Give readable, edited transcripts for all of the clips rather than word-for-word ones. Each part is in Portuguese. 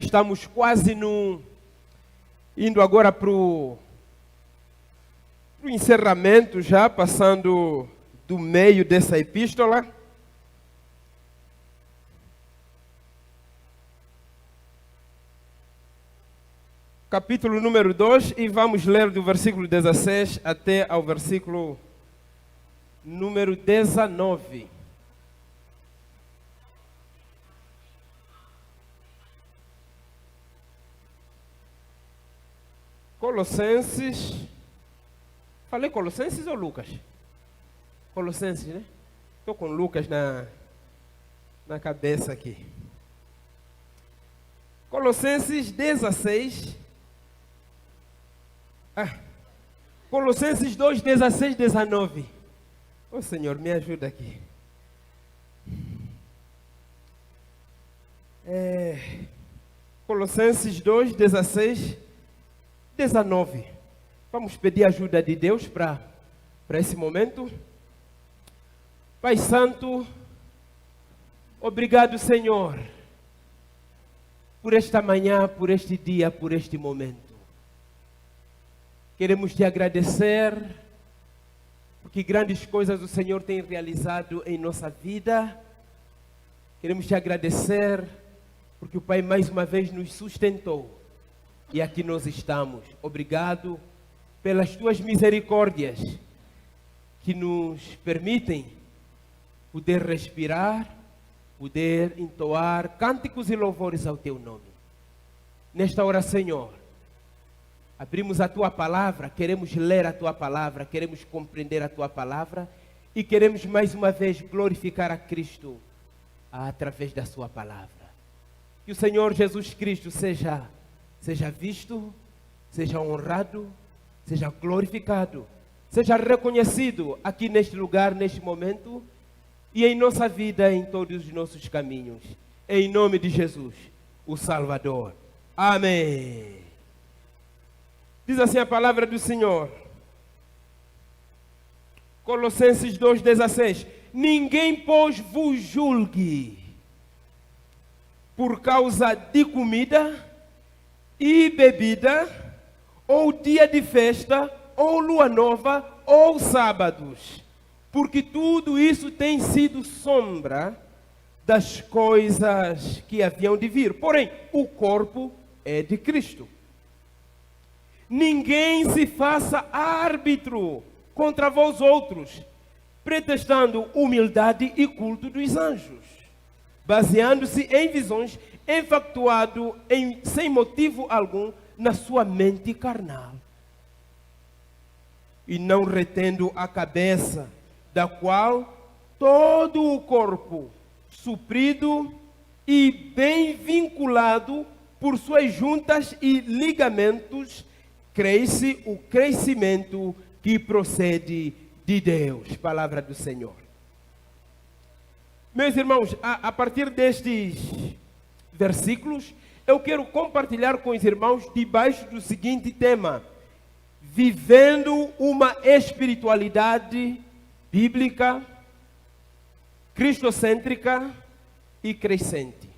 Estamos quase indo agora para o encerramento, já passando do meio dessa epístola. Capítulo número 2, e vamos ler do versículo 16 até ao versículo número 19. Colossenses. Falei Colossenses ou Lucas? Colossenses, né? Estou com Lucas na cabeça aqui. Colossenses 16. Colossenses 2, 16, 19. Ô Senhor, me ajuda aqui. Colossenses 2, 16, 19. Vamos pedir ajuda de Deus para esse momento. Pai Santo, obrigado, Senhor, por esta manhã, por este dia, por este momento. Queremos te agradecer, porque grandes coisas o Senhor tem realizado em nossa vida. Queremos te agradecer, porque o Pai mais uma vez nos sustentou. E aqui nós estamos. Obrigado pelas tuas misericórdias, que nos permitem poder respirar, poder entoar cânticos e louvores ao teu nome. Nesta hora, Senhor, abrimos a tua palavra, queremos ler a tua palavra, queremos compreender a tua palavra e queremos mais uma vez glorificar a Cristo através da sua palavra. Que o Senhor Jesus Cristo seja visto, seja honrado, seja glorificado, seja reconhecido aqui neste lugar, neste momento e em nossa vida, em todos os nossos caminhos. Em nome de Jesus, o Salvador. Amém. Diz assim a palavra do Senhor. Colossenses 2,16. Ninguém, pois, vos julgue por causa de comida e bebida, ou dia de festa, ou lua nova, ou sábados, porque tudo isso tem sido sombra das coisas que haviam de vir. Porém, o corpo é de Cristo. Ninguém se faça árbitro contra vós outros, pretextando humildade e culto dos anjos, baseando-se em visões, enfatuado sem motivo algum na sua mente carnal, e não retendo a cabeça, da qual todo o corpo, suprido e bem vinculado por suas juntas e ligamentos, cresce o crescimento que procede de Deus. Palavra do Senhor. Meus irmãos, a partir destes versículos, eu quero compartilhar com os irmãos debaixo do seguinte tema: vivendo uma espiritualidade bíblica, cristocêntrica e crescente.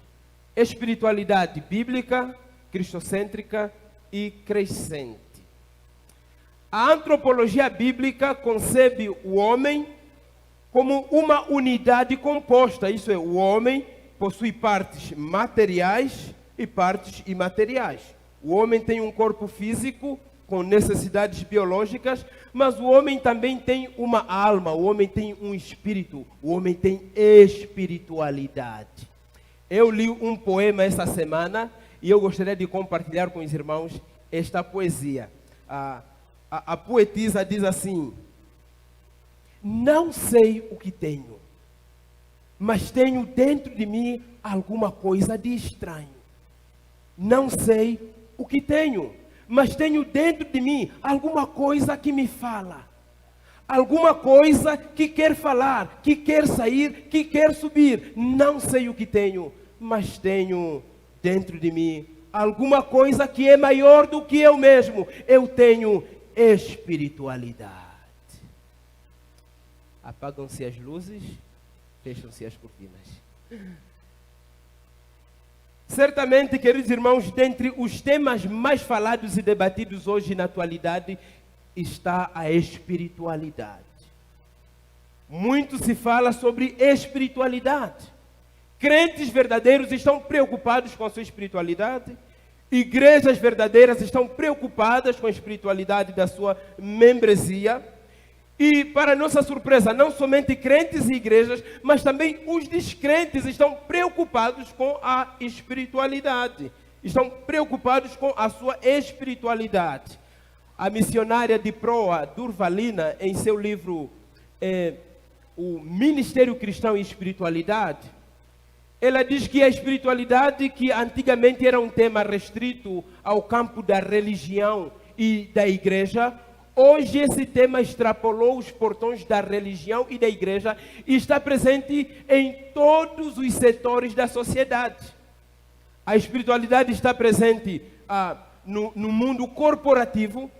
Espiritualidade bíblica, cristocêntrica e crescente. A antropologia bíblica concebe o homem como uma unidade composta, isso é, o homem possui partes materiais e partes imateriais. O homem tem um corpo físico com necessidades biológicas, mas o homem também tem uma alma, o homem tem um espírito, o homem tem espiritualidade. Eu li um poema essa semana e eu gostaria de compartilhar com os irmãos esta poesia. A poetisa diz assim: não sei o que tenho, mas tenho dentro de mim alguma coisa de estranho. Não sei o que tenho, mas tenho dentro de mim alguma coisa que me fala. Alguma coisa que quer falar, que quer sair, que quer subir. Não sei o que tenho, mas tenho dentro de mim alguma coisa que é maior do que eu mesmo. Eu tenho espiritualidade. Apagam-se as luzes, fecham-se as cortinas. Certamente, queridos irmãos, dentre os temas mais falados e debatidos hoje na atualidade, está a espiritualidade. Muito se fala sobre espiritualidade. Crentes verdadeiros estão preocupados com a sua espiritualidade. Igrejas verdadeiras estão preocupadas com a espiritualidade da sua membresia. E, para nossa surpresa, não somente crentes e igrejas, mas também os descrentes estão preocupados com a espiritualidade. Estão preocupados com a sua espiritualidade. A missionária de proa, Durvalina, em seu livro O Ministério Cristão e Espiritualidade, ela diz que a espiritualidade, que antigamente era um tema restrito ao campo da religião e da igreja, hoje esse tema extrapolou os portões da religião e da igreja e está presente em todos os setores da sociedade. A espiritualidade está presente no mundo corporativo.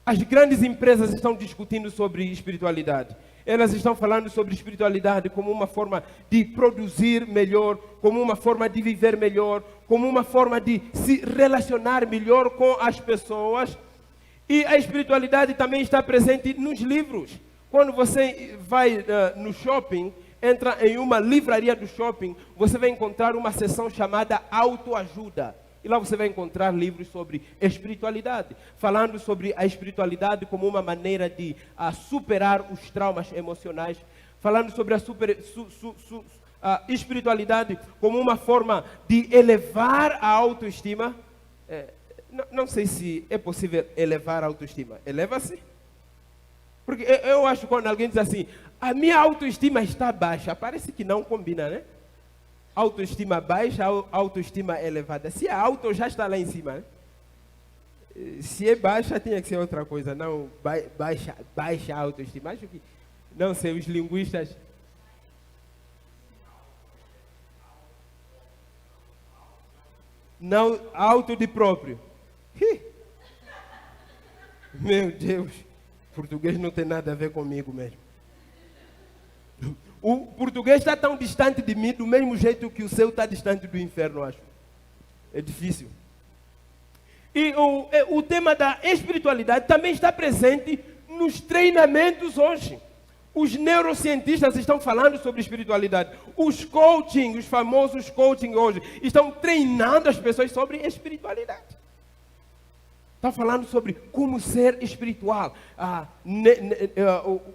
As grandes empresas estão discutindo sobre espiritualidade. Elas estão falando sobre espiritualidade como uma forma de produzir melhor, como uma forma de viver melhor, como uma forma de se relacionar melhor com as pessoas. E a espiritualidade também está presente nos livros. Quando você vai no shopping, entra em uma livraria do shopping, você vai encontrar uma seção chamada autoajuda. E lá você vai encontrar livros sobre espiritualidade, falando sobre a espiritualidade como uma maneira de superar os traumas emocionais, falando sobre a espiritualidade como uma forma de elevar a autoestima. Não sei se é possível elevar a autoestima. Eleva-se? Porque eu acho que quando alguém diz assim, a minha autoestima está baixa, parece que não combina, né? Autoestima baixa, autoestima elevada. Se a auto já está lá em cima, né? Se é baixa, tinha que ser outra coisa. Não, baixa autoestima. Acho que, não sei, os linguistas... Não, auto de próprio. Meu Deus, português não tem nada a ver comigo mesmo. O português está tão distante de mim, do mesmo jeito que o seu está distante do inferno, acho. É difícil. E o tema da espiritualidade também está presente nos treinamentos hoje. Os neurocientistas estão falando sobre espiritualidade. Os famosos coaching hoje, estão treinando as pessoas sobre espiritualidade. Estão falando sobre como ser espiritual.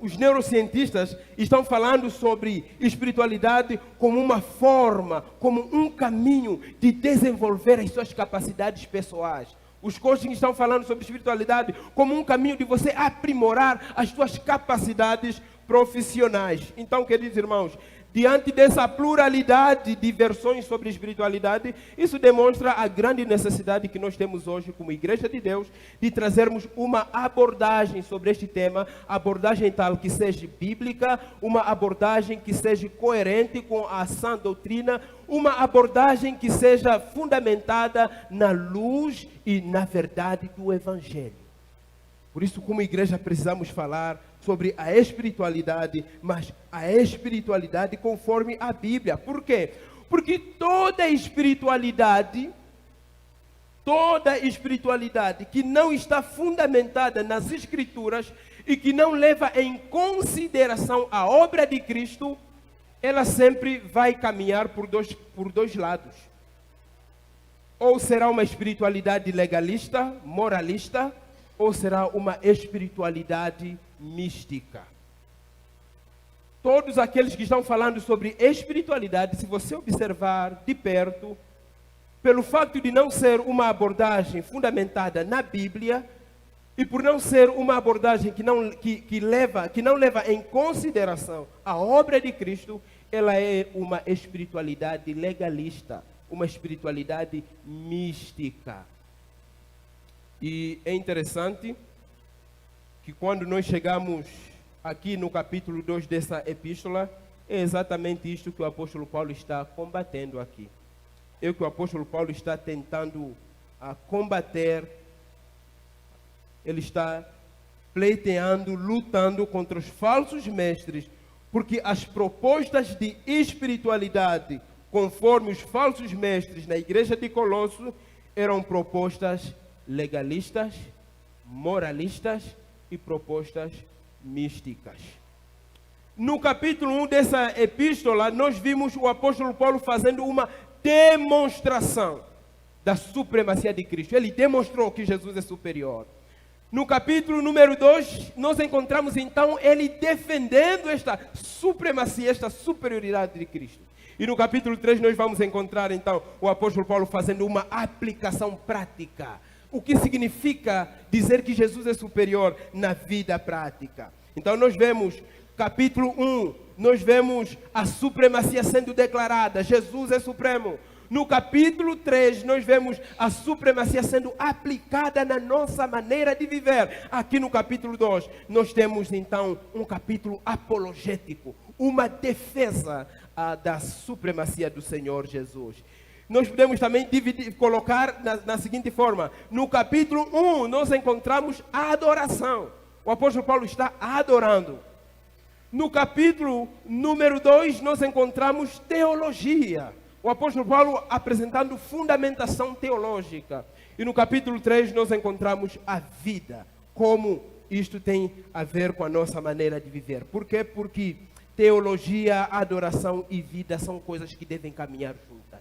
Os neurocientistas estão falando sobre espiritualidade como uma forma, como um caminho de desenvolver as suas capacidades pessoais. Os coaching estão falando sobre espiritualidade como um caminho de você aprimorar as suas capacidades profissionais. Então, queridos irmãos, diante dessa pluralidade de versões sobre espiritualidade, isso demonstra a grande necessidade que nós temos hoje como Igreja de Deus de trazermos uma abordagem sobre este tema, abordagem tal que seja bíblica, uma abordagem que seja coerente com a sã doutrina, uma abordagem que seja fundamentada na luz e na verdade do Evangelho. Por isso, como igreja, precisamos falar sobre a espiritualidade, mas a espiritualidade conforme a Bíblia. Por quê? Porque toda espiritualidade que não está fundamentada nas Escrituras e que não leva em consideração a obra de Cristo, ela sempre vai caminhar por dois lados. Ou será uma espiritualidade legalista, moralista, ou será uma espiritualidade mística. Todos aqueles que estão falando sobre espiritualidade, se você observar de perto, pelo fato de não ser uma abordagem fundamentada na Bíblia, e por não ser uma abordagem que não leva em consideração a obra de Cristo, ela é uma espiritualidade legalista, uma espiritualidade mística. E é interessante que quando nós chegamos aqui no capítulo 2 dessa epístola, é exatamente isto que o apóstolo Paulo está combatendo aqui. É o que o apóstolo Paulo está tentando combater. Ele está pleiteando, lutando contra os falsos mestres, porque as propostas de espiritualidade conforme os falsos mestres na igreja de Colosso, eram propostas legalistas, moralistas e propostas místicas. No capítulo 1 dessa epístola, nós vimos o apóstolo Paulo fazendo uma demonstração da supremacia de Cristo. Ele demonstrou que Jesus é superior. No capítulo número 2, nós encontramos então ele defendendo esta supremacia, esta superioridade de Cristo. E no capítulo 3 nós vamos encontrar então o apóstolo Paulo fazendo uma aplicação prática. O que significa dizer que Jesus é superior na vida prática? Então nós vemos, capítulo 1, nós vemos a supremacia sendo declarada, Jesus é supremo. No capítulo 3, nós vemos a supremacia sendo aplicada na nossa maneira de viver. Aqui no capítulo 2, nós temos então um capítulo apologético, uma defesa da supremacia do Senhor Jesus. Nós podemos também colocar na seguinte forma: no capítulo 1, nós encontramos a adoração. O apóstolo Paulo está adorando. No capítulo número 2, nós encontramos teologia. O apóstolo Paulo apresentando fundamentação teológica. E no capítulo 3 nós encontramos a vida. Como isto tem a ver com a nossa maneira de viver. Por quê? Porque teologia, adoração e vida são coisas que devem caminhar juntas.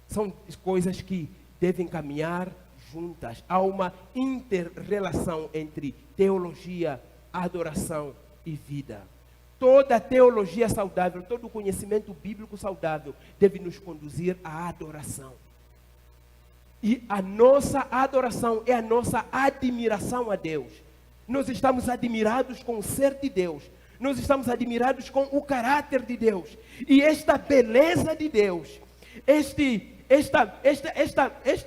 São coisas que devem caminhar juntas. Há uma inter-relação entre teologia, adoração e vida. Toda teologia saudável, todo conhecimento bíblico saudável deve nos conduzir à adoração. E a nossa adoração é a nossa admiração a Deus. Nós estamos admirados com o ser de Deus. Nós estamos admirados com o caráter de Deus. E esta beleza de Deus, este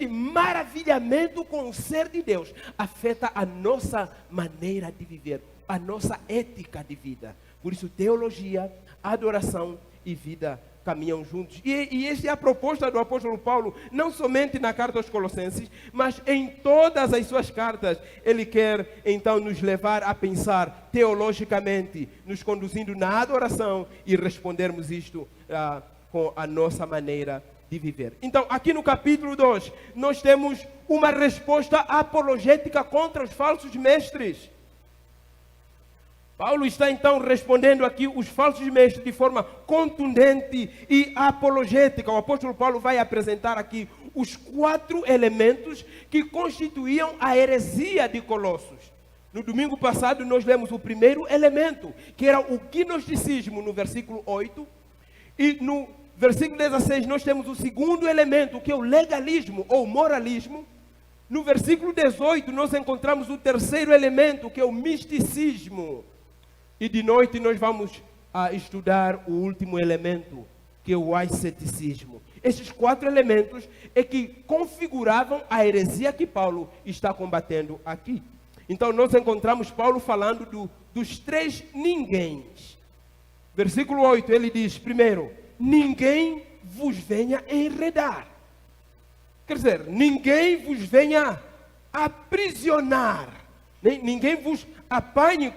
maravilhamento com o ser de Deus, afeta a nossa maneira de viver, a nossa ética de vida. Por isso, teologia, adoração e vida caminham juntos. E esta é a proposta do apóstolo Paulo, não somente na carta aos Colossenses, mas em todas as suas cartas. Ele quer, então, nos levar a pensar teologicamente, nos conduzindo na adoração e respondermos isto com a nossa maneira de viver. Então, aqui no capítulo 2, nós temos uma resposta apologética contra os falsos mestres. Paulo está então respondendo aqui os falsos mestres de forma contundente e apologética. O apóstolo Paulo vai apresentar aqui os 4 elementos que constituíam a heresia de Colossos. No domingo passado nós lemos o primeiro elemento, que era o gnosticismo, no versículo 8. E no versículo 16 nós temos o segundo elemento, que é o legalismo ou moralismo. No versículo 18 nós encontramos o terceiro elemento, que é o misticismo. E de noite nós vamos estudar o último elemento, que é o asceticismo. Esses 4 elementos é que configuravam a heresia que Paulo está combatendo aqui. Então nós encontramos Paulo falando dos 3 ninguéms. Versículo 8, ele diz, primeiro, ninguém vos venha enredar. Quer dizer, ninguém vos venha aprisionar. Ninguém vos apanhe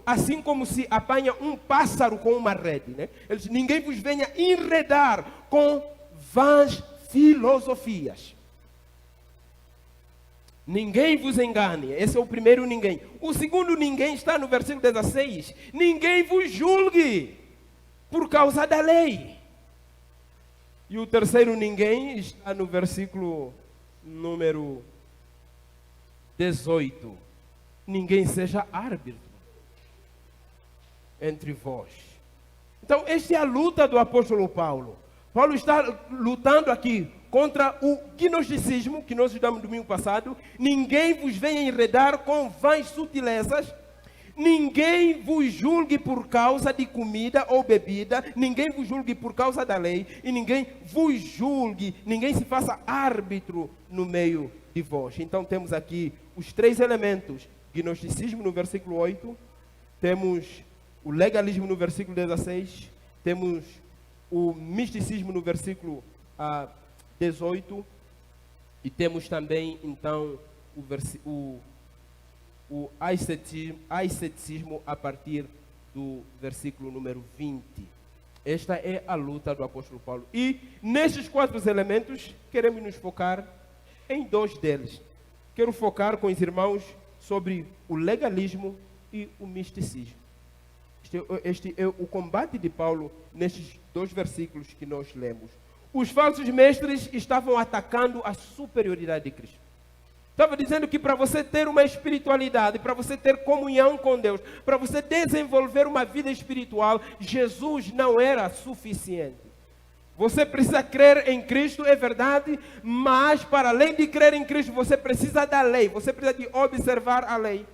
assim como se apanha um pássaro com uma rede. Né? Ele diz, ninguém vos venha enredar com vãs filosofias. Ninguém vos engane. Esse é o primeiro ninguém. O segundo ninguém está no versículo 16. Ninguém vos julgue por causa da lei. E o terceiro ninguém está no versículo número 18. Ninguém seja árbitro entre vós. Então, esta é a luta do apóstolo Paulo. Paulo está lutando aqui contra o gnosticismo, que nós estudamos no domingo passado. Ninguém vos venha enredar com vãs sutilezas. Ninguém vos julgue por causa de comida ou bebida. Ninguém vos julgue por causa da lei. E ninguém vos julgue, ninguém se faça árbitro no meio de vós. Então, temos aqui os 3 elementos. Gnosticismo no versículo 8, temos o legalismo no versículo 16, temos o misticismo no versículo 18 e temos também então o asceticismo a partir do versículo número 20. Esta é a luta do apóstolo Paulo. E nestes 4 elementos, queremos nos focar em 2 deles. Quero focar com os irmãos sobre o legalismo e o misticismo. Este é o combate de Paulo nestes 2 versículos que nós lemos. Os falsos mestres estavam atacando a superioridade de Cristo. Estava dizendo que para você ter uma espiritualidade, para você ter comunhão com Deus, para você desenvolver uma vida espiritual, Jesus não era suficiente. Você precisa crer em Cristo, é verdade, mas para além de crer em Cristo, você precisa da lei, você precisa de observar a lei.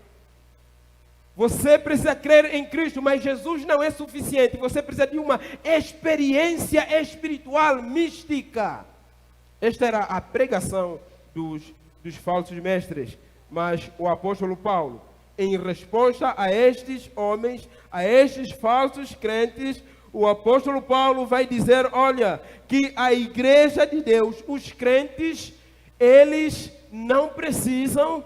Você precisa crer em Cristo, mas Jesus não é suficiente. Você precisa de uma experiência espiritual mística. Esta era a pregação dos falsos mestres. Mas o apóstolo Paulo, em resposta a estes homens, a estes falsos crentes, o apóstolo Paulo vai dizer, olha, que a igreja de Deus, os crentes, eles não precisam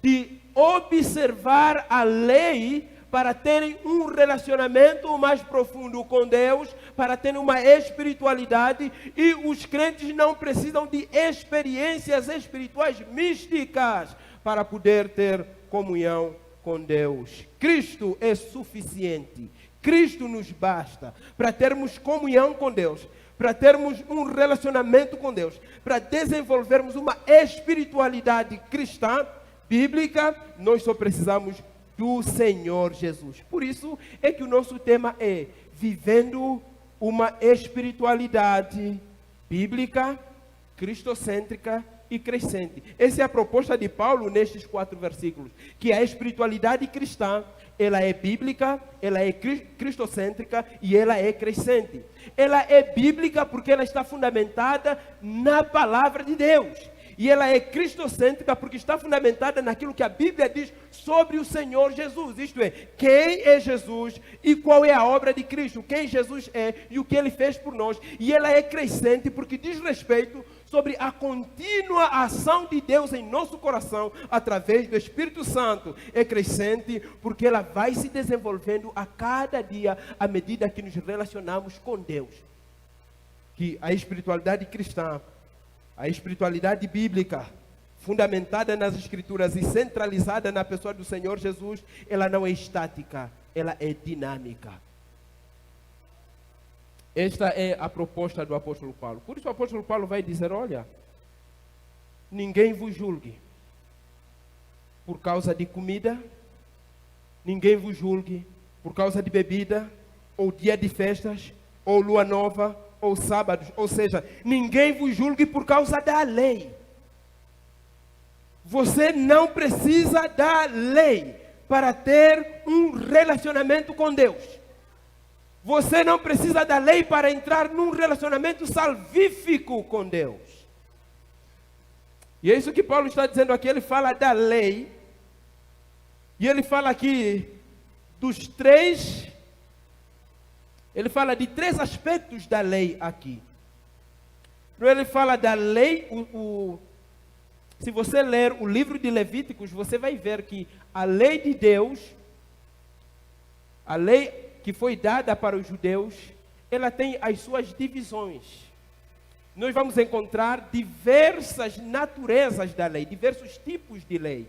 de observar a lei para terem um relacionamento mais profundo com Deus, para terem uma espiritualidade, e os crentes não precisam de experiências espirituais místicas para poder ter comunhão com Deus. Cristo é suficiente. Cristo nos basta para termos comunhão com Deus, para termos um relacionamento com Deus, para desenvolvermos uma espiritualidade cristã, bíblica. Nós só precisamos do Senhor Jesus. Por isso é que o nosso tema é vivendo uma espiritualidade bíblica, cristocêntrica e crescente. Essa é a proposta de Paulo nestes 4 versículos, que a espiritualidade cristã, ela é bíblica, ela é cristocêntrica e ela é crescente. Ela é bíblica porque ela está fundamentada na palavra de Deus. E ela é cristocêntrica porque está fundamentada naquilo que a Bíblia diz sobre o Senhor Jesus. Isto é, quem é Jesus e qual é a obra de Cristo. Quem Jesus é e o que Ele fez por nós. E ela é crescente porque diz respeito sobre a contínua ação de Deus em nosso coração através do Espírito Santo. É crescente porque ela vai se desenvolvendo a cada dia à medida que nos relacionamos com Deus. Que a espiritualidade cristã, a espiritualidade bíblica, fundamentada nas Escrituras e centralizada na pessoa do Senhor Jesus, ela não é estática, ela é dinâmica. Esta é a proposta do apóstolo Paulo. Por isso o apóstolo Paulo vai dizer, olha, ninguém vos julgue por causa de comida, ninguém vos julgue por causa de bebida, ou dia de festas, ou lua nova, ou sábados, ou seja, ninguém vos julgue por causa da lei. Você não precisa da lei para ter um relacionamento com Deus. Você não precisa da lei para entrar num relacionamento salvífico com Deus. E é isso que Paulo está dizendo aqui. Ele fala da lei, e ele fala aqui dos 3. Ele fala de 3 aspectos da lei aqui. Ele fala da lei, se você ler o livro de Levíticos, você vai ver que a lei de Deus, a lei que foi dada para os judeus, ela tem as suas divisões. Nós vamos encontrar diversas naturezas da lei, diversos tipos de lei.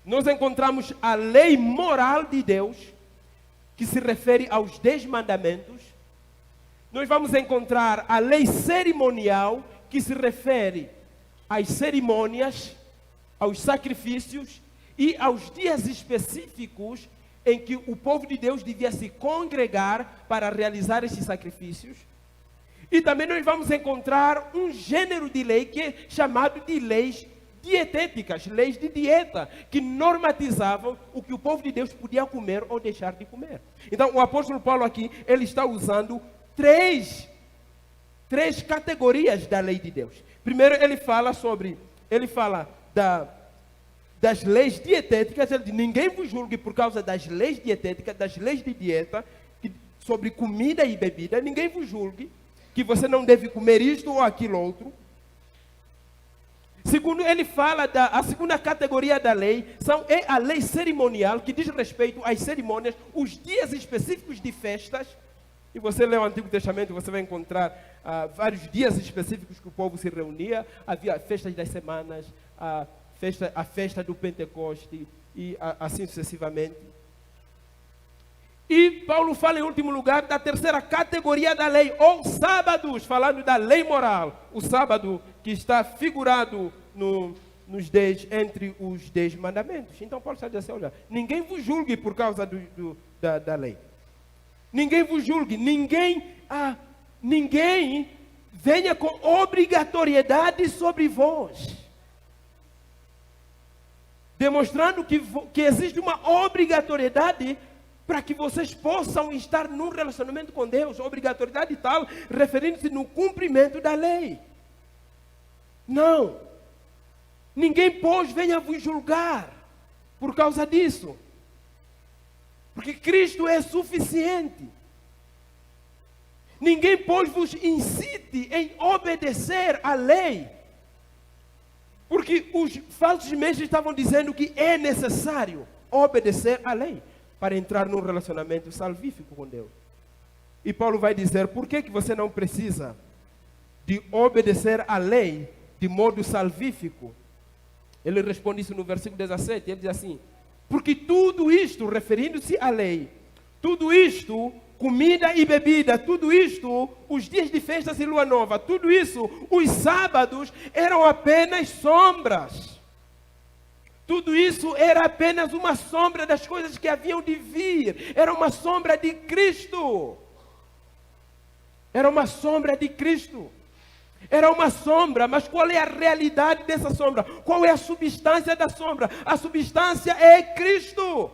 Nós encontramos a lei moral de Deus, que se refere aos 10 mandamentos. Nós vamos encontrar a lei cerimonial, que se refere às cerimônias, aos sacrifícios e aos dias específicos em que o povo de Deus devia se congregar para realizar esses sacrifícios. E também nós vamos encontrar um gênero de lei que é chamado de leis dietéticas, leis de dieta, que normatizavam o que o povo de Deus podia comer ou deixar de comer. Então, o apóstolo Paulo aqui, ele está usando três categorias da lei de Deus. Primeiro, ele fala das leis dietéticas. Ele diz, ninguém vos julgue por causa das leis dietéticas, das leis de dieta, sobre comida e bebida. Ninguém vos julgue que você não deve comer isto ou aquilo outro. Segundo, ele fala a segunda categoria da lei, é a lei cerimonial, que diz respeito às cerimônias, os dias específicos de festas. E você lê o Antigo Testamento, você vai encontrar vários dias específicos que o povo se reunia. Havia festas das semanas, a festa do Pentecoste e assim sucessivamente. E Paulo fala em último lugar da terceira categoria da lei, ou sábados, falando da lei moral. O sábado que está figurado entre os 10 mandamentos. Então Paulo está dizendo assim, olha, ninguém vos julgue por causa da lei. Ninguém vos julgue, ninguém venha com obrigatoriedade sobre vós. Demonstrando que existe uma obrigatoriedade para que vocês possam estar num relacionamento com Deus. Obrigatoriedade tal, referindo-se no cumprimento da lei. Não. Ninguém, pois, venha vos julgar por causa disso. Porque Cristo é suficiente. Ninguém, pois, vos incite em obedecer à lei. Porque os falsos mestres estavam dizendo que é necessário obedecer à lei para entrar num relacionamento salvífico com Deus. E Paulo vai dizer, por que você não precisa de obedecer à lei de modo salvífico? Ele responde isso no versículo 17, ele diz assim, porque tudo isto, referindo-se à lei, tudo isto, comida e bebida, tudo isto, os dias de festas e lua nova, tudo isso, os sábados, eram apenas sombras. Tudo isso era apenas uma sombra das coisas que haviam de vir. Era uma sombra de Cristo. Era uma sombra de Cristo. Era uma sombra, mas qual é a realidade dessa sombra? Qual é a substância da sombra? A substância é Cristo.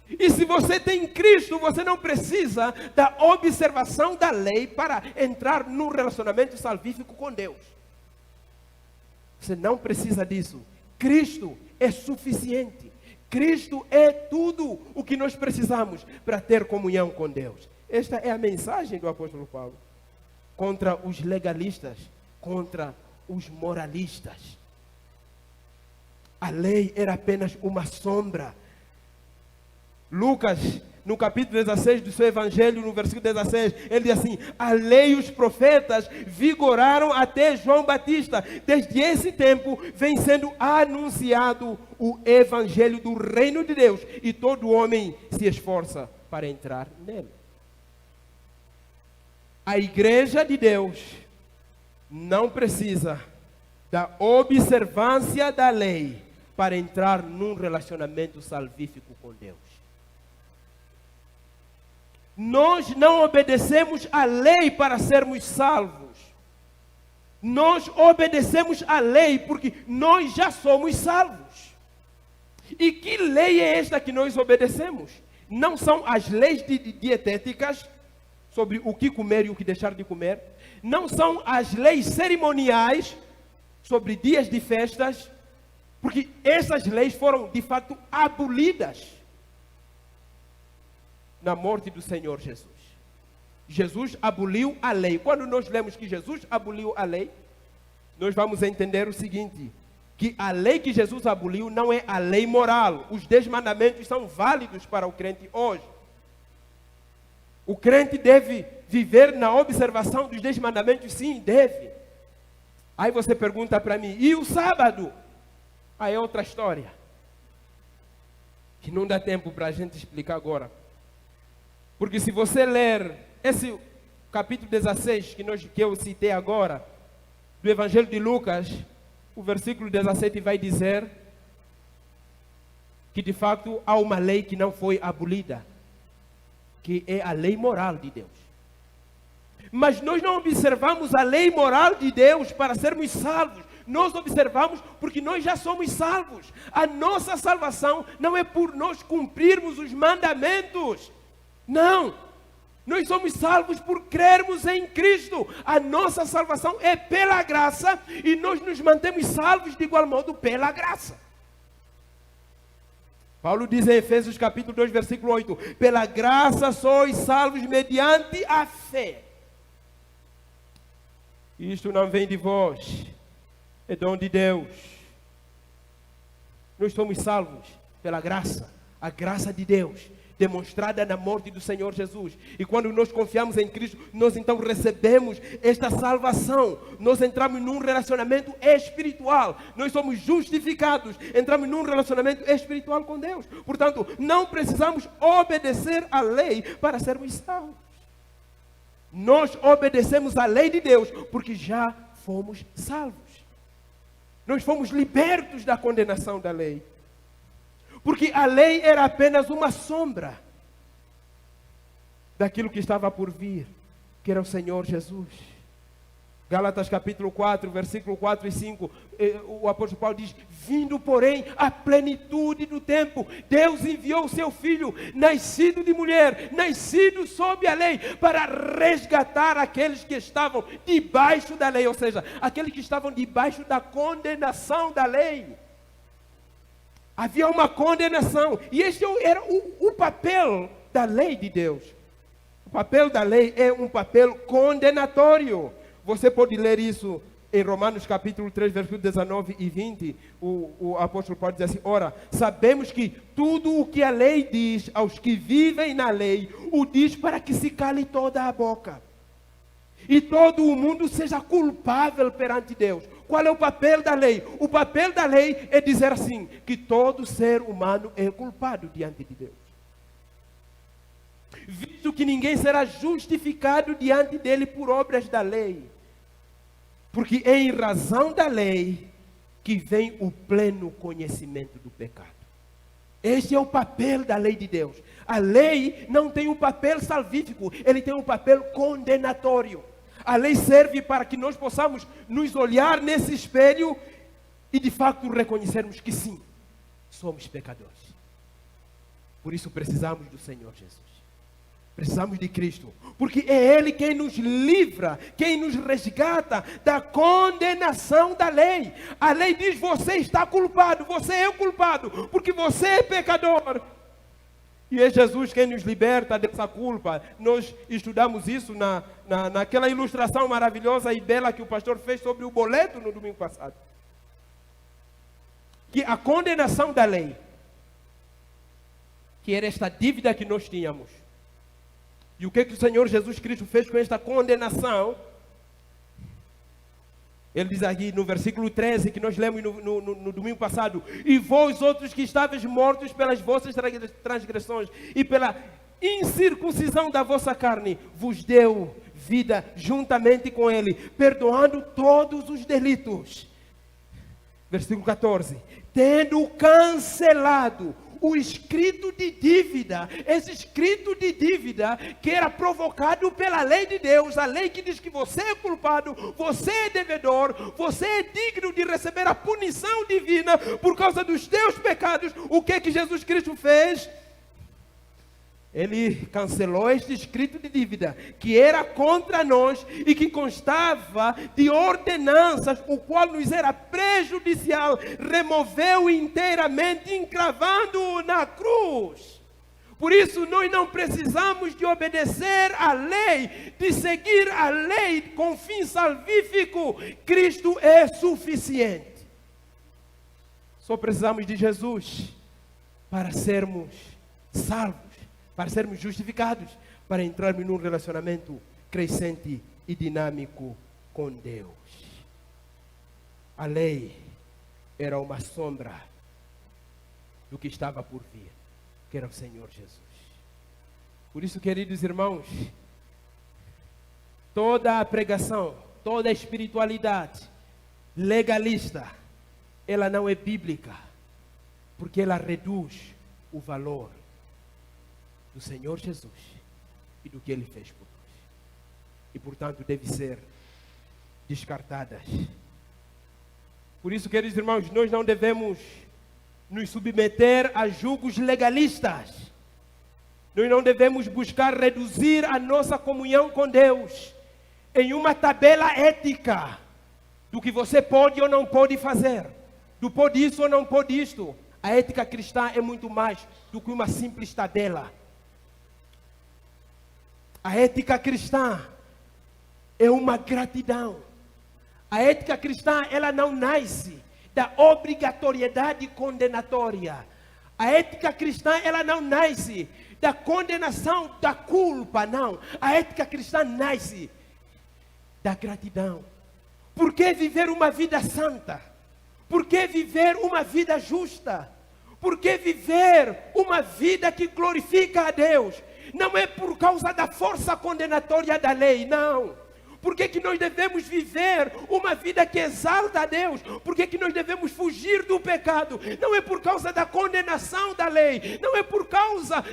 E se você tem Cristo, você não precisa da observação da lei para entrar num relacionamento salvífico com Deus. Você não precisa disso. Cristo é suficiente. Cristo é tudo o que nós precisamos para ter comunhão com Deus. Esta é a mensagem do apóstolo Paulo contra os legalistas, contra os moralistas. A lei era apenas uma sombra. Lucas, no capítulo 16 do seu evangelho, no versículo 16, ele diz assim, a lei e os profetas vigoraram até João Batista. Desde esse tempo vem sendo anunciado o evangelho do reino de Deus e todo homem se esforça para entrar nele. A igreja de Deus não precisa da observância da lei para entrar num relacionamento salvífico com Deus. Nós não obedecemos à lei para sermos salvos. Nós obedecemos à lei porque nós já somos salvos. E que lei é esta que nós obedecemos? Não são as leis dietéticas sobre o que comer e o que deixar de comer. Não são as leis cerimoniais sobre dias de festas, porque essas leis foram de fato abolidas na morte do Senhor Jesus. Jesus aboliu a lei. Quando nós lemos que Jesus aboliu a lei, nós vamos entender o seguinte, que a lei que Jesus aboliu não é a lei moral. Os 10 mandamentos são válidos para o crente hoje. O crente deve viver na observação dos 10 mandamentos? Sim, deve. Aí você pergunta para mim, e o sábado? Aí é outra história, que não dá tempo para a gente explicar agora. Porque se você ler esse capítulo 16 que eu citei agora, do Evangelho de Lucas, o versículo 17 vai dizer que de fato há uma lei que não foi abolida, que é a lei moral de Deus. Mas nós não observamos a lei moral de Deus para sermos salvos. Nós observamos porque nós já somos salvos. A nossa salvação não é por nós cumprirmos os mandamentos. Não, nós somos salvos por crermos em Cristo. A nossa salvação é pela graça e nós nos mantemos salvos de igual modo pela graça. Paulo diz em Efésios capítulo 2, versículo 8, pela graça sois salvos mediante a fé. Isto não vem de vós, é dom de Deus. Nós somos salvos pela graça, a graça de Deus. demonstrada na morte do Senhor Jesus. E quando nós confiamos em Cristo, nós então recebemos esta salvação. Nós entramos num relacionamento espiritual. Nós somos justificados. Entramos num relacionamento espiritual com Deus. Portanto, não precisamos obedecer à lei para sermos salvos. Nós obedecemos à lei de Deus porque já fomos salvos. Nós fomos libertos da condenação da lei. Porque a lei era apenas uma sombra daquilo que estava por vir, que era o Senhor Jesus. Gálatas capítulo 4, versículo 4 e 5, o apóstolo Paulo diz: vindo porém a plenitude do tempo, Deus enviou o seu Filho, nascido de mulher, nascido sob a lei, para resgatar aqueles que estavam debaixo da lei, ou seja, aqueles que estavam debaixo da condenação da lei. Havia uma condenação, e este era o papel da lei de Deus. O papel da lei é um papel condenatório. Você pode ler isso em Romanos capítulo 3, versículos 19 e 20. O apóstolo Paulo diz assim: ora, sabemos que tudo o que a lei diz aos que vivem na lei, o diz para que se cale toda a boca. E todo o mundo seja culpável perante Deus. Qual é o papel da lei? O papel da lei é dizer assim, que todo ser humano é culpado diante de Deus. Visto que ninguém será justificado diante dele por obras da lei. Porque é em razão da lei que vem o pleno conhecimento do pecado. Este é o papel da lei de Deus. A lei não tem um papel salvífico, ele tem um papel condenatório. A lei serve para que nós possamos nos olhar nesse espelho e de fato reconhecermos que sim, somos pecadores. Por isso precisamos do Senhor Jesus. Precisamos de Cristo, porque é Ele quem nos livra, quem nos resgata da condenação da lei. A lei diz: você está culpado, você é o culpado, porque você é pecador. E é Jesus quem nos liberta dessa culpa. Nós estudamos isso naquela ilustração maravilhosa e bela que o pastor fez sobre o boleto no domingo passado. Que a condenação da lei, que era esta dívida que nós tínhamos. E o que o Senhor Jesus Cristo fez com esta condenação? Ele diz aqui no versículo 13, que nós lemos no domingo passado: e vós outros que estáveis mortos pelas vossas transgressões e pela incircuncisão da vossa carne, vos deu vida juntamente com Ele, perdoando todos os delitos. Versículo 14: tendo cancelado o escrito de dívida, esse escrito de dívida que era provocado pela lei de Deus, a lei que diz que você é culpado, você é devedor, você é digno de receber a punição divina por causa dos teus pecados. O que Jesus Cristo fez? Ele cancelou este escrito de dívida que era contra nós e que constava de ordenanças, o qual nos era prejudicial, removeu inteiramente, encravando-o na cruz. Por isso nós não precisamos de obedecer à lei, de seguir a lei com fim salvífico. Cristo é suficiente. Só precisamos de Jesus para sermos salvos, para sermos justificados, para entrarmos num relacionamento crescente e dinâmico com Deus. A lei era uma sombra do que estava por vir, que era o Senhor Jesus. Por isso, queridos irmãos, toda a pregação, toda a espiritualidade legalista, ela não é bíblica, porque ela reduz o valor do Senhor Jesus e do que Ele fez por nós. E, portanto, deve ser descartadas. Por isso, queridos irmãos, nós não devemos nos submeter a julgos legalistas. Nós não devemos buscar reduzir a nossa comunhão com Deus em uma tabela ética do que você pode ou não pode fazer, do pode isso ou não pode isto. A ética cristã é muito mais do que uma simples tabela. A ética cristã é uma gratidão. A ética cristã, ela não nasce da obrigatoriedade condenatória. A ética cristã, ela não nasce da condenação, da culpa, não. A ética cristã nasce da gratidão. Por que viver uma vida santa? Por que viver uma vida justa? Por que viver uma vida que glorifica a Deus? Não é por causa da força condenatória da lei, não. Por que nós devemos viver uma vida que exalta a Deus? Por que nós devemos fugir do pecado? Não é por causa da condenação da lei. Não é por causa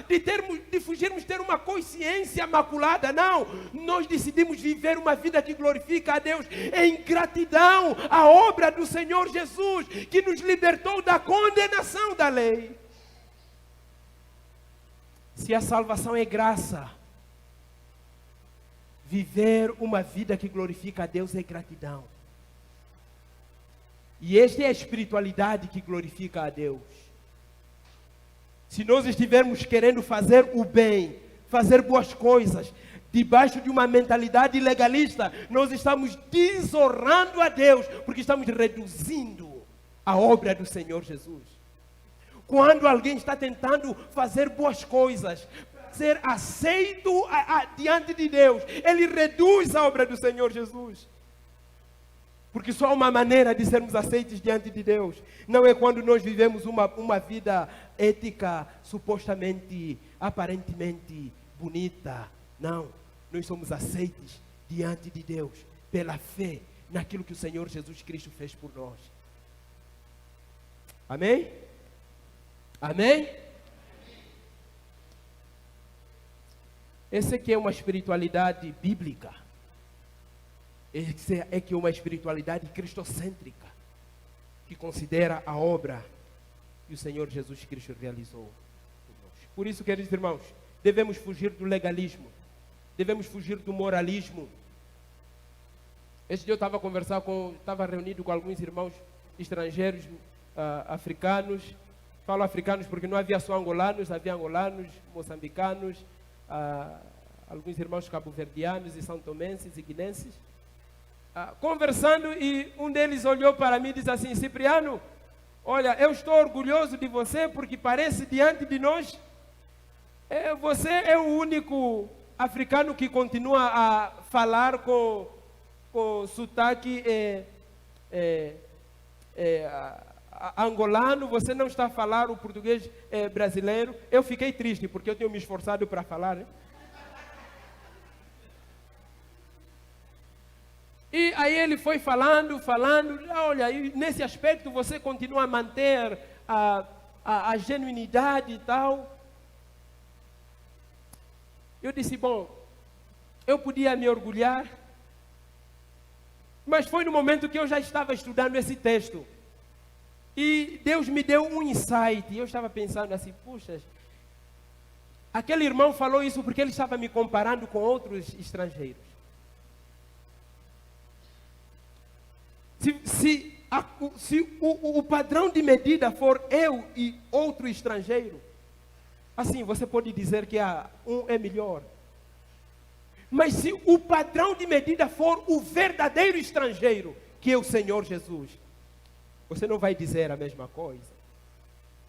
de fugirmos ter uma consciência maculada. Não. Nós decidimos viver uma vida que glorifica a Deus em gratidão à obra do Senhor Jesus, que nos libertou da condenação da lei. Se a salvação é graça, viver uma vida que glorifica a Deus é gratidão. E esta é a espiritualidade que glorifica a Deus. Se nós estivermos querendo fazer o bem, fazer boas coisas, debaixo de uma mentalidade legalista, nós estamos desonrando a Deus, porque estamos reduzindo a obra do Senhor Jesus. Quando alguém está tentando fazer boas coisas, ser aceito diante de Deus, ele reduz a obra do Senhor Jesus. Porque só uma maneira de sermos aceitos diante de Deus não é quando nós vivemos uma vida ética supostamente, aparentemente bonita. Não, nós somos aceitos diante de Deus pela fé naquilo que o Senhor Jesus Cristo fez por nós. Amém? Amém? Essa aqui é uma espiritualidade bíblica. Essa é que é uma espiritualidade cristocêntrica, que considera a obra que o Senhor Jesus Cristo realizou por nós. Por isso, queridos irmãos, devemos fugir do legalismo, devemos fugir do moralismo. Este dia eu estava reunido com alguns irmãos estrangeiros, africanos. Falo africanos porque não havia só angolanos, havia angolanos, moçambicanos, alguns irmãos cabo-verdianos e são-tomenses e guinenses, conversando, e um deles olhou para mim e disse assim: Cipriano, olha, eu estou orgulhoso de você porque parece diante de nós, você é o único africano que continua a falar com sotaque angolano, você não está a falar o português brasileiro. Eu fiquei triste, porque eu tenho me esforçado para falar, né? E aí ele foi falando, olha, nesse aspecto você continua a manter a genuinidade e tal. Eu disse, bom, eu podia me orgulhar, mas foi no momento que eu já estava estudando esse texto. E Deus me deu um insight, e eu estava pensando assim, puxa, aquele irmão falou isso porque ele estava me comparando com outros estrangeiros. Se o padrão de medida for eu e outro estrangeiro, assim, você pode dizer que um é melhor. Mas se o padrão de medida for o verdadeiro estrangeiro, que é o Senhor Jesus, você não vai dizer a mesma coisa.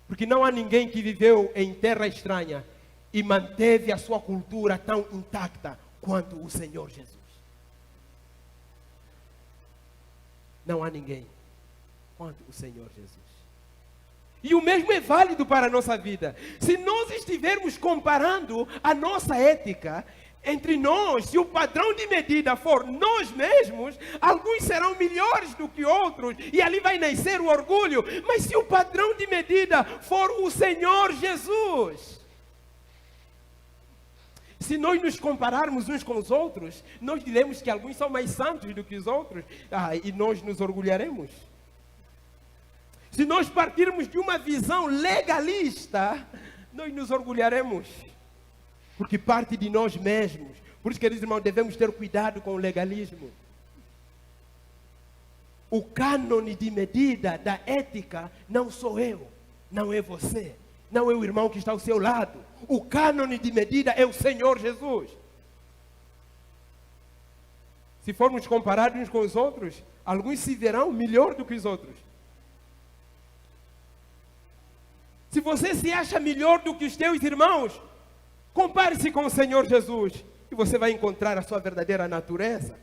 Porque não há ninguém que viveu em terra estranha e manteve a sua cultura tão intacta quanto o Senhor Jesus. Não há ninguém quanto o Senhor Jesus. E o mesmo é válido para a nossa vida. Se nós estivermos comparando a nossa ética entre nós, se o padrão de medida for nós mesmos, alguns serão melhores do que outros, e ali vai nascer o orgulho. Mas se o padrão de medida for o Senhor Jesus, se nós nos compararmos uns com os outros, nós diremos que alguns são mais santos do que os outros, e nós nos orgulharemos. Se nós partirmos de uma visão legalista, nós nos orgulharemos, porque parte de nós mesmos. Por isso, queridos irmãos, devemos ter cuidado com o legalismo. O cânone de medida da ética não sou eu, não é você, não é o irmão que está ao seu lado. O cânone de medida é o Senhor Jesus. Se formos comparados uns com os outros, alguns se verão melhor do que os outros. Se você se acha melhor do que os teus irmãos, Compare-se com o Senhor Jesus e você vai encontrar a sua verdadeira natureza.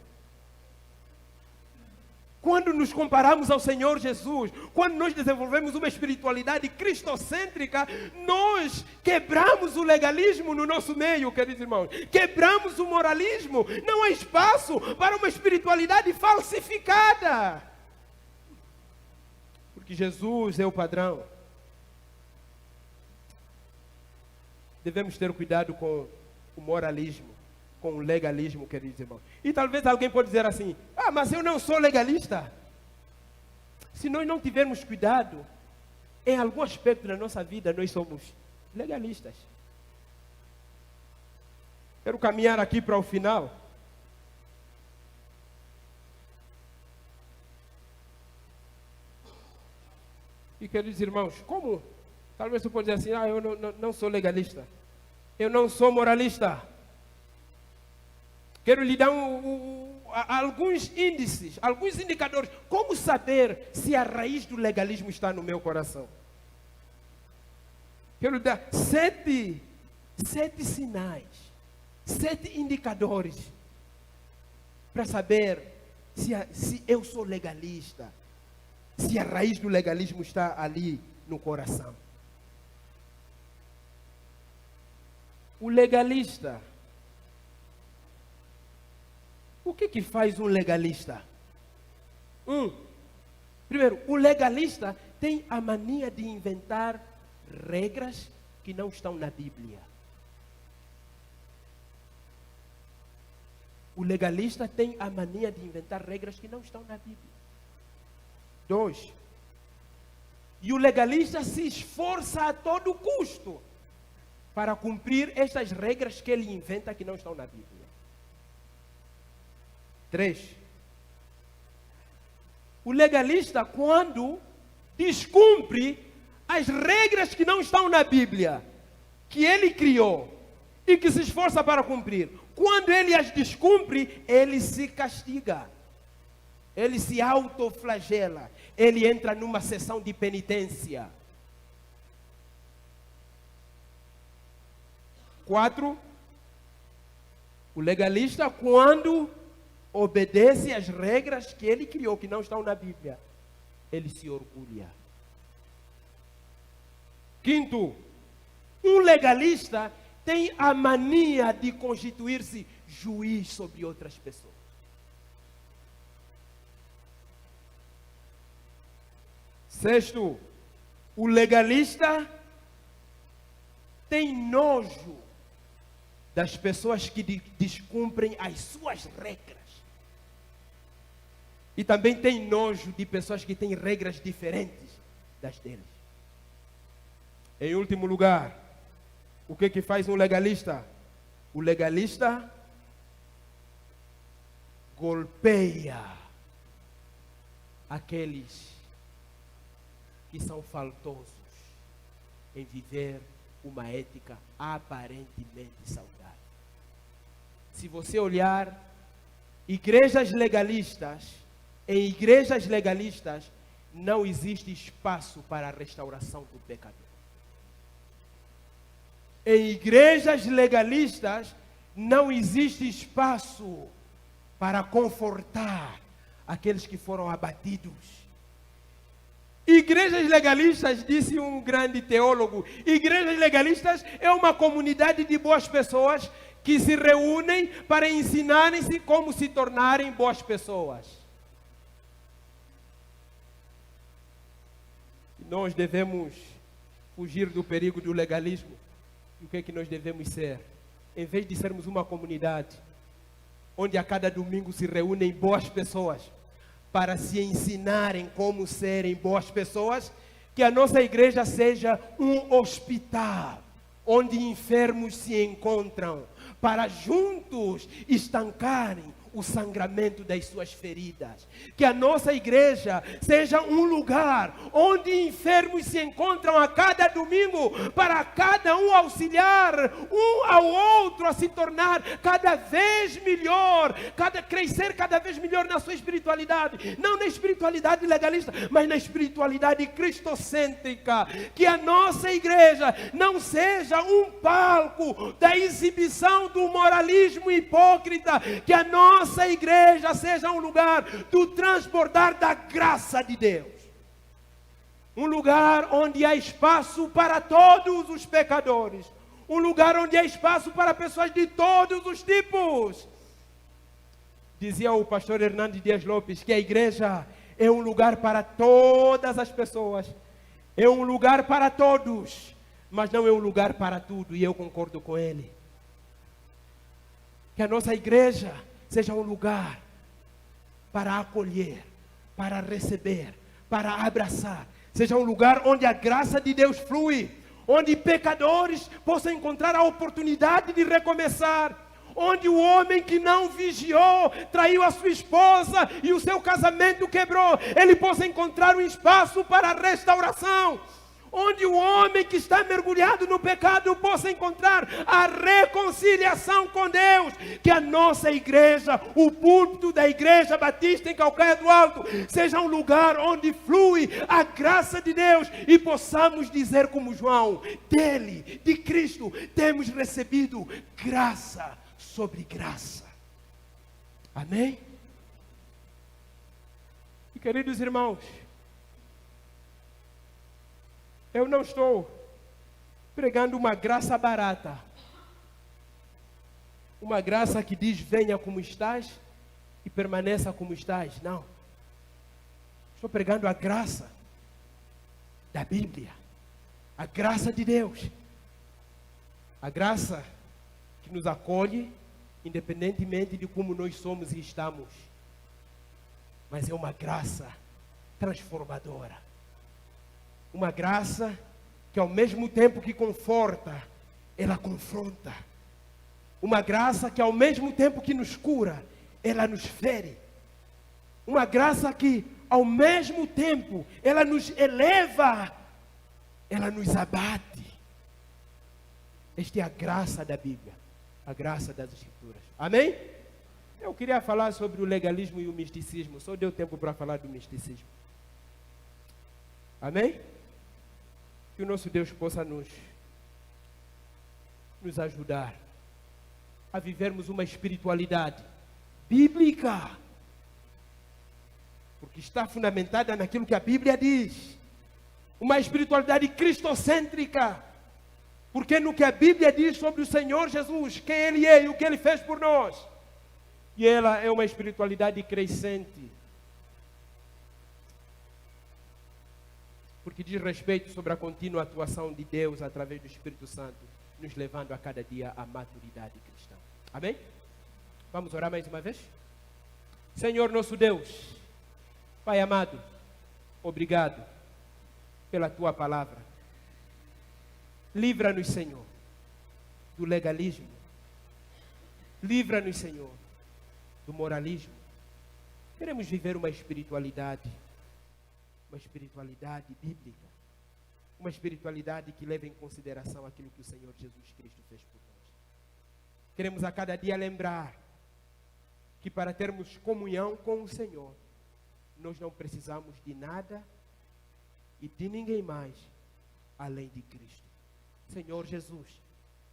Quando nos comparamos ao Senhor Jesus, quando nós desenvolvemos uma espiritualidade cristocêntrica, nós quebramos o legalismo no nosso meio, queridos irmãos. Quebramos o moralismo. Não há espaço para uma espiritualidade falsificada. Porque Jesus é o padrão. Devemos ter cuidado com o moralismo, com o legalismo, queridos irmãos. E talvez alguém pode dizer assim: ah, mas eu não sou legalista. Se nós não tivermos cuidado, em algum aspecto da nossa vida, nós somos legalistas. Quero caminhar aqui para o final. E queridos irmãos, como? Talvez você pode dizer assim: ah, eu não sou legalista. Eu não sou moralista. Quero lhe dar alguns índices, alguns indicadores. Como saber se a raiz do legalismo está no meu coração? Quero lhe dar sete sinais, 7 indicadores para saber se eu sou legalista, se a raiz do legalismo está ali no coração. O legalista, o que faz um legalista? Primeiro, o legalista tem a mania de inventar regras que não estão na Bíblia. O legalista tem a mania de inventar regras que não estão na Bíblia. 2. E o legalista se esforça a todo custo para cumprir estas regras que ele inventa que não estão na Bíblia. 3. O legalista, quando descumpre as regras que não estão na Bíblia, que ele criou e que se esforça para cumprir, quando ele as descumpre, ele se castiga, ele se autoflagela, ele entra numa sessão de penitência. 4. O legalista, quando obedece às regras que ele criou, que não estão na Bíblia, ele se orgulha. 5. Um legalista tem a mania de constituir-se juiz sobre outras pessoas. 6. O legalista tem nojo das pessoas que descumprem as suas regras. E também tem nojo de pessoas que têm regras diferentes das deles. Em último lugar, o que faz um legalista? O legalista golpeia aqueles que são faltosos em viver uma ética aparentemente saudável. Se você olhar igrejas legalistas, em igrejas legalistas não existe espaço para a restauração do pecador. Em igrejas legalistas não existe espaço para confortar aqueles que foram abatidos. Igrejas legalistas, disse um grande teólogo, igrejas legalistas é uma comunidade de boas pessoas que se reúnem para ensinarem-se como se tornarem boas pessoas. Nós devemos fugir do perigo do legalismo. E o que é que nós devemos ser? Em vez de sermos uma comunidade onde a cada domingo se reúnem boas pessoas para se ensinarem como serem boas pessoas, que a nossa igreja seja um hospital onde enfermos se encontram para juntos estancarem o sangramento das suas feridas. Que a nossa igreja seja um lugar onde enfermos se encontram a cada domingo, para cada um auxiliar um ao outro a se tornar cada vez melhor, crescer cada vez melhor na sua espiritualidade. Não na espiritualidade legalista, mas na espiritualidade cristocêntrica. Que a nossa igreja não seja um palco da exibição do moralismo hipócrita. Que a nossa igreja seja um lugar do transbordar da graça de Deus. Um lugar onde há espaço para todos os pecadores. Um lugar onde há espaço para pessoas de todos os tipos. Dizia o pastor Hernandes Dias Lopes que a igreja é um lugar para todas as pessoas. É um lugar para todos, mas não é um lugar para tudo, e eu concordo com ele. Que a nossa igreja seja um lugar para acolher, para receber, para abraçar. Seja um lugar onde a graça de Deus flui, onde pecadores possam encontrar a oportunidade de recomeçar, onde o homem que não vigiou, traiu a sua esposa e o seu casamento quebrou, ele possa encontrar um espaço para a restauração. Onde o homem que está mergulhado no pecado possa encontrar a reconciliação com Deus. Que a nossa igreja, o púlpito da Igreja Batista em Calcaia do Alto, seja um lugar onde flui a graça de Deus e possamos dizer como João: dele, de Cristo, temos recebido graça sobre graça. Amém? E queridos irmãos, eu não estou pregando uma graça barata. Uma graça que diz: venha como estás e permaneça como estás. Não. Estou pregando a graça da Bíblia. A graça de Deus. A graça que nos acolhe, independentemente de como nós somos e estamos. Mas é uma graça transformadora. Uma graça que ao mesmo tempo que conforta, ela confronta. Uma graça que ao mesmo tempo que nos cura, ela nos fere. Uma graça que ao mesmo tempo ela nos eleva, ela nos abate. Esta é a graça da Bíblia, a graça das Escrituras. Amém? Eu queria falar sobre o legalismo e o misticismo, só deu tempo para falar do misticismo. Amém? Que o nosso Deus possa nos ajudar a vivermos uma espiritualidade bíblica, porque está fundamentada naquilo que a Bíblia diz. Uma espiritualidade cristocêntrica, porque no que a Bíblia diz sobre o Senhor Jesus, quem Ele é e o que Ele fez por nós. E ela é uma espiritualidade crescente, porque diz respeito sobre a contínua atuação de Deus através do Espírito Santo, nos levando a cada dia à maturidade cristã. Amém? Vamos orar mais uma vez? Senhor nosso Deus, Pai amado, obrigado pela Tua palavra. Livra-nos, Senhor, do legalismo. Livra-nos, Senhor, do moralismo. Queremos viver uma espiritualidade bíblica, uma espiritualidade que leva em consideração aquilo que o Senhor Jesus Cristo fez por nós. Queremos a cada dia lembrar que para termos comunhão com o Senhor, nós não precisamos de nada e de ninguém mais além de Cristo. Senhor Jesus,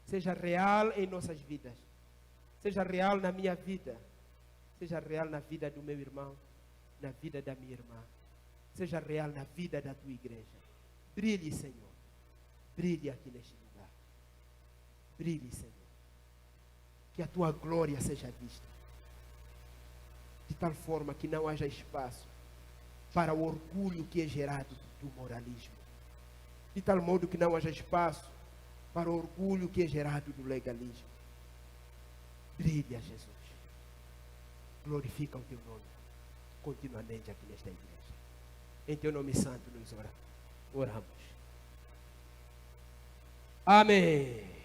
seja real em nossas vidas, seja real na minha vida, seja real na vida do meu irmão, na vida da minha irmã. Seja real na vida da tua igreja. Brilhe, Senhor. Brilhe aqui neste lugar. Brilhe, Senhor. Que a tua glória seja vista. De tal forma que não haja espaço para o orgulho que é gerado do moralismo. De tal modo que não haja espaço para o orgulho que é gerado do legalismo. Brilhe a Jesus. Glorifica o teu nome continuamente aqui nesta igreja. Em teu nome santo nos oramos. Amém.